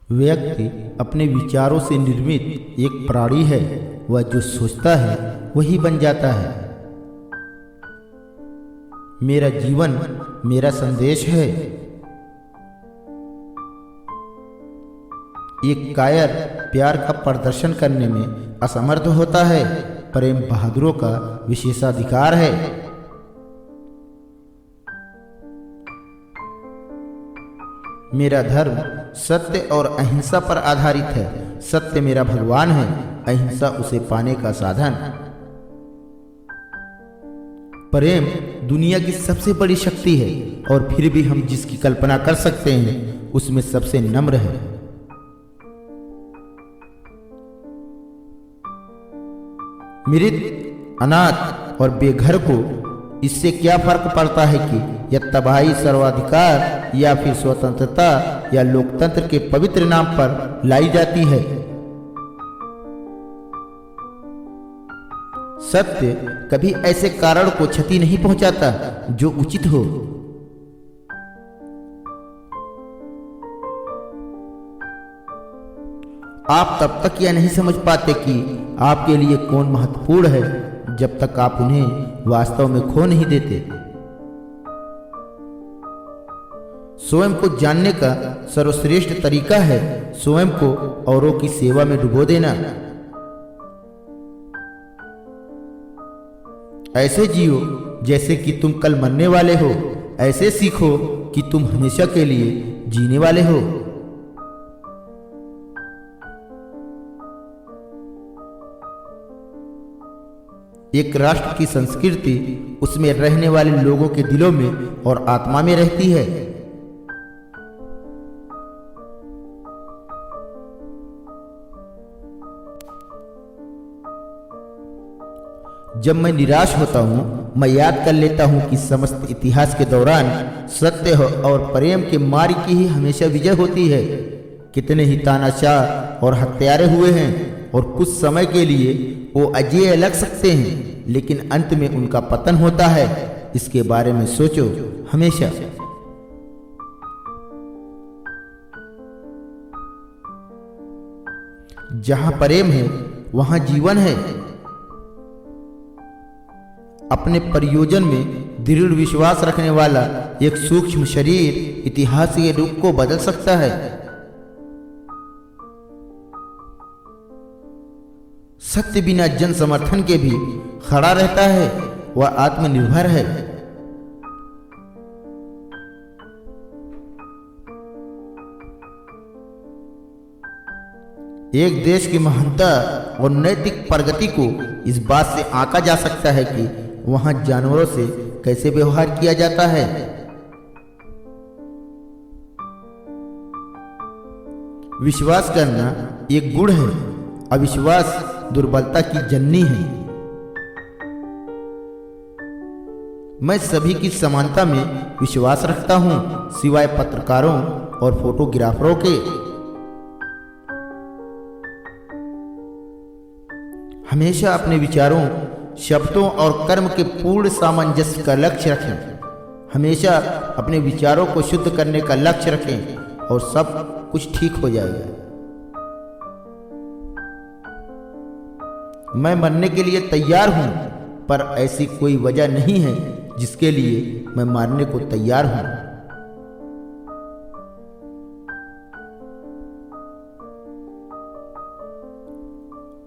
व्यक्ति अपने विचारों से निर्मित एक प्राणी है। वह जो सोचता है वही बन जाता है। मेरा जीवन मेरा संदेश है। एक कायर प्यार का प्रदर्शन करने में असमर्थ होता है। प्रेम बहादुरों का विशेषाधिकार है। मेरा धर्म सत्य और अहिंसा पर आधारित है। सत्य मेरा भगवान है, अहिंसा उसे पाने का साधन। प्रेम दुनिया की सबसे बड़ी शक्ति है और फिर भी हम जिसकी कल्पना कर सकते हैं उसमें सबसे नम्र है। मृत, अनाथ और बेघर को इससे क्या फर्क पड़ता है कि यह तबाही सर्वाधिकार या फिर स्वतंत्रता या लोकतंत्र के पवित्र नाम पर लाई जाती है। सत्य कभी ऐसे कारण को क्षति नहीं पहुंचाता जो उचित हो। आप तब तक यह नहीं समझ पाते कि आपके लिए कौन महत्वपूर्ण है जब तक आप उन्हें वास्तव में खो नहीं देते। स्वयं को जानने का सर्वश्रेष्ठ तरीका है स्वयं को औरों की सेवा में डुबो देना। ऐसे जियो जैसे कि तुम कल मरने वाले हो। ऐसे सीखो कि तुम हमेशा के लिए जीने वाले हो। एक राष्ट्र की संस्कृति उसमें रहने वाले लोगों के दिलों में और आत्मा में रहती है। जब मैं निराश होता हूँ मैं याद कर लेता हूँ कि समस्त इतिहास के दौरान सत्य और प्रेम के मार्ग की ही हमेशा विजय होती है। कितने ही तानाशाह और हत्यारे हुए हैं और कुछ समय के लिए वो अजेय लग सकते हैं, लेकिन अंत में उनका पतन होता है। इसके बारे में सोचो हमेशा। जहां प्रेम है वहां जीवन है। अपने प्रयोजन में दृढ़ विश्वास रखने वाला एक सूक्ष्म शरीर इतिहास के रूप को बदल सकता है। सत्य बिना जन समर्थन के भी खड़ा रहता है। वह आत्मनिर्भर है। एक देश की महानता और नैतिक प्रगति को इस बात से आंका जा सकता है कि वहां जानवरों से कैसे व्यवहार किया जाता है। विश्वास करना एक गुण है। अविश्वास दुर्बलता की जननी है। मैं सभी की समानता में विश्वास रखता हूं सिवाय पत्रकारों और फोटोग्राफरों के। हमेशा अपने विचारों, शब्दों और कर्म के पूर्ण सामंजस्य का लक्ष्य रखें। हमेशा अपने विचारों को शुद्ध करने का लक्ष्य रखें और सब कुछ ठीक हो जाएगा। मैं मरने के लिए तैयार हूं, पर ऐसी कोई वजह नहीं है जिसके लिए मैं मारने को तैयार हूं।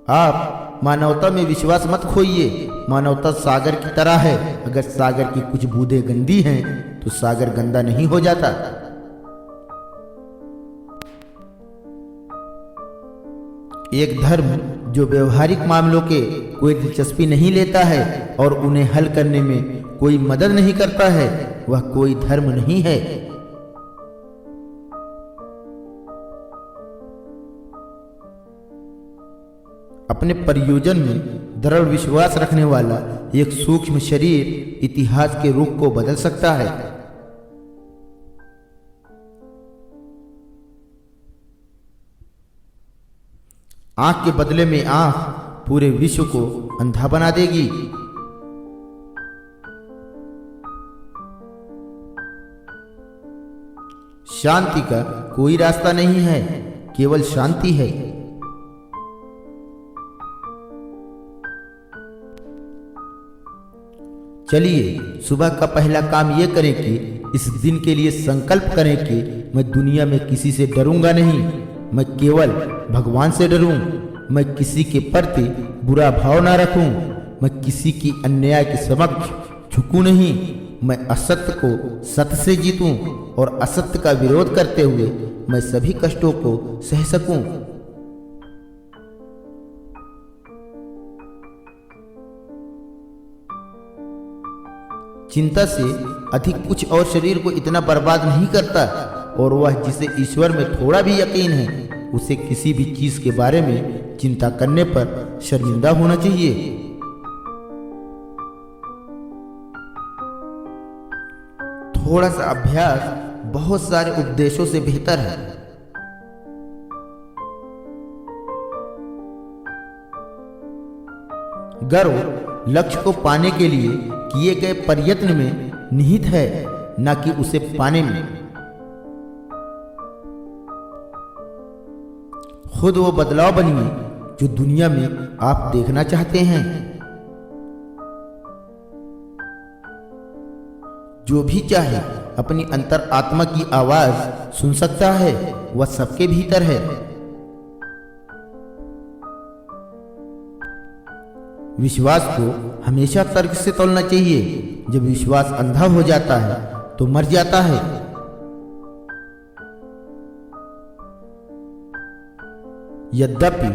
आप मानवता में विश्वास मत खोइए। मानवता सागर की तरह है। अगर सागर की कुछ बूंदें गंदी हैं तो सागर गंदा नहीं हो जाता। एक धर्म जो व्यवहारिक मामलों के कोई दिलचस्पी नहीं लेता है और उन्हें हल करने में कोई मदद नहीं करता है, वह कोई धर्म नहीं है। अपने प्रयोजन में दृढ़ विश्वास रखने वाला एक सूक्ष्म शरीर इतिहास के रुख को बदल सकता है। आंख के बदले में आंख पूरे विश्व को अंधा बना देगी। शांति का कोई रास्ता नहीं है। केवल शांति है। चलिए सुबह का पहला काम ये करें कि इस दिन के लिए संकल्प करें कि मैं दुनिया में किसी से डरूंगा नहीं, मैं केवल भगवान से डरूं। मैं किसी के प्रति बुरा भाव ना रखूं, मैं किसी की अन्याय के समक्ष झुकूं नहीं। मैं असत्य को सत्य से जीतूं और असत्य का विरोध करते हुए मैं सभी कष्टों को सह सकूं। चिंता से अधिक कुछ और शरीर को इतना बर्बाद नहीं करता, और वह जिसे ईश्वर में थोड़ा भी यकीन है उसे किसी भी चीज के बारे में चिंता करने पर शर्मिंदा होना चाहिए। थोड़ा सा अभ्यास बहुत सारे उपदेशों से बेहतर है। गर्व लक्ष्य को पाने के लिए किए गए प्रयत्न में निहित है, न कि उसे पाने में। खुद वो बदलाव बनिए जो दुनिया में आप देखना चाहते हैं। जो भी चाहे अपनी अंतर आत्मा की आवाज सुन सकता है, वह सबके भीतर है। विश्वास को हमेशा तर्क से तोलना चाहिए। जब विश्वास अंधा हो जाता है तो मर जाता है। यद्यपि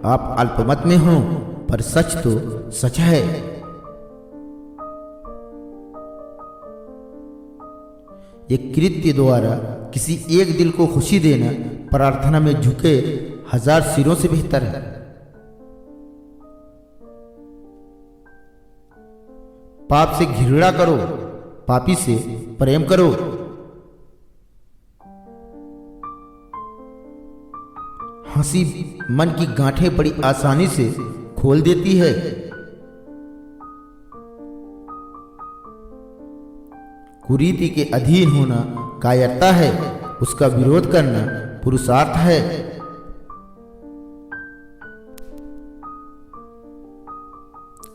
आप अल्पमत में हो, पर सच तो सच है। एक कृत्य द्वारा किसी एक दिल को खुशी देना प्रार्थना में झुके 1000 सिरों से बेहतर है। पाप से घृणा करो, पापी से प्रेम करो। हंसी मन की गांठें बड़ी आसानी से खोल देती है। कुरीति के अधीन होना कायरता है, उसका विरोध करना पुरुषार्थ है।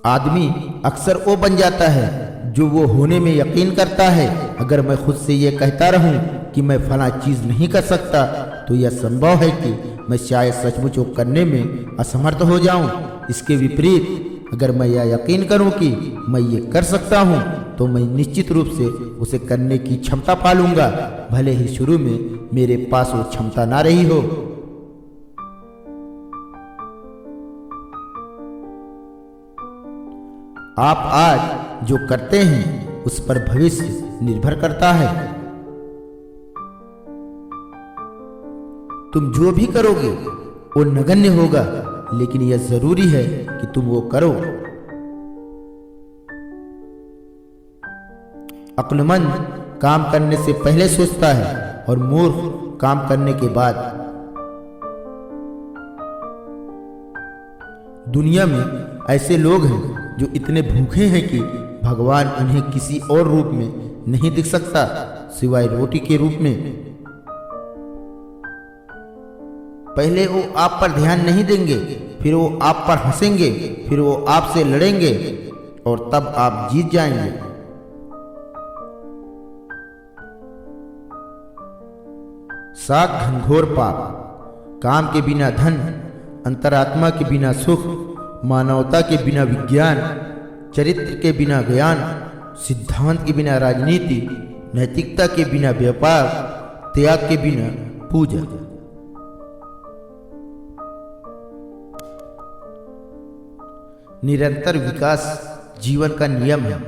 आदमी अक्सर वो बन जाता है जो वो होने में यकीन करता है। अगर मैं खुद से ये कहता रहूं कि मैं फला चीज नहीं कर सकता, तो यह संभव है कि मैं शायद सचमुच वो करने में असमर्थ हो जाऊं। इसके विपरीत अगर मैं यह यकीन करूं कि मैं ये कर सकता हूं, तो मैं निश्चित रूप से उसे करने की क्षमता पालूंगा, भले ही शुरू में मेरे पास वो क्षमता ना रही हो। आप आज जो करते हैं उस पर भविष्य निर्भर करता है। तुम जो भी करोगे वो नगण्य होगा, लेकिन यह जरूरी है कि तुम वो करो। अक्लमंद काम करने से पहले सोचता है और मूर्ख काम करने के बाद। दुनिया में ऐसे लोग हैं जो इतने भूखे हैं कि भगवान उन्हें किसी और रूप में नहीं दिख सकता सिवाय रोटी के रूप में। पहले वो आप पर ध्यान नहीं देंगे, फिर वो आप पर हंसेंगे, फिर वो आपसे लड़ेंगे और तब आप जीत जाएंगे। सात घनघोर पाप, काम के बिना धन, अंतरात्मा के बिना सुख, मानवता के बिना विज्ञान, चरित्र के बिना ज्ञान, सिद्धांत के बिना राजनीति, नैतिकता के बिना व्यापार, त्याग के बिना पूजा। निरंतर विकास जीवन का नियम है,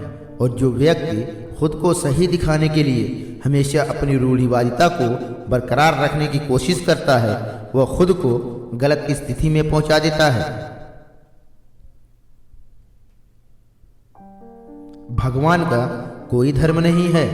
और जो व्यक्ति खुद को सही दिखाने के लिए हमेशा अपनी रूढ़िवादिता को बरकरार रखने की कोशिश करता है, वह खुद को गलत स्थिति में पहुंचा देता है। भगवान का कोई धर्म नहीं है,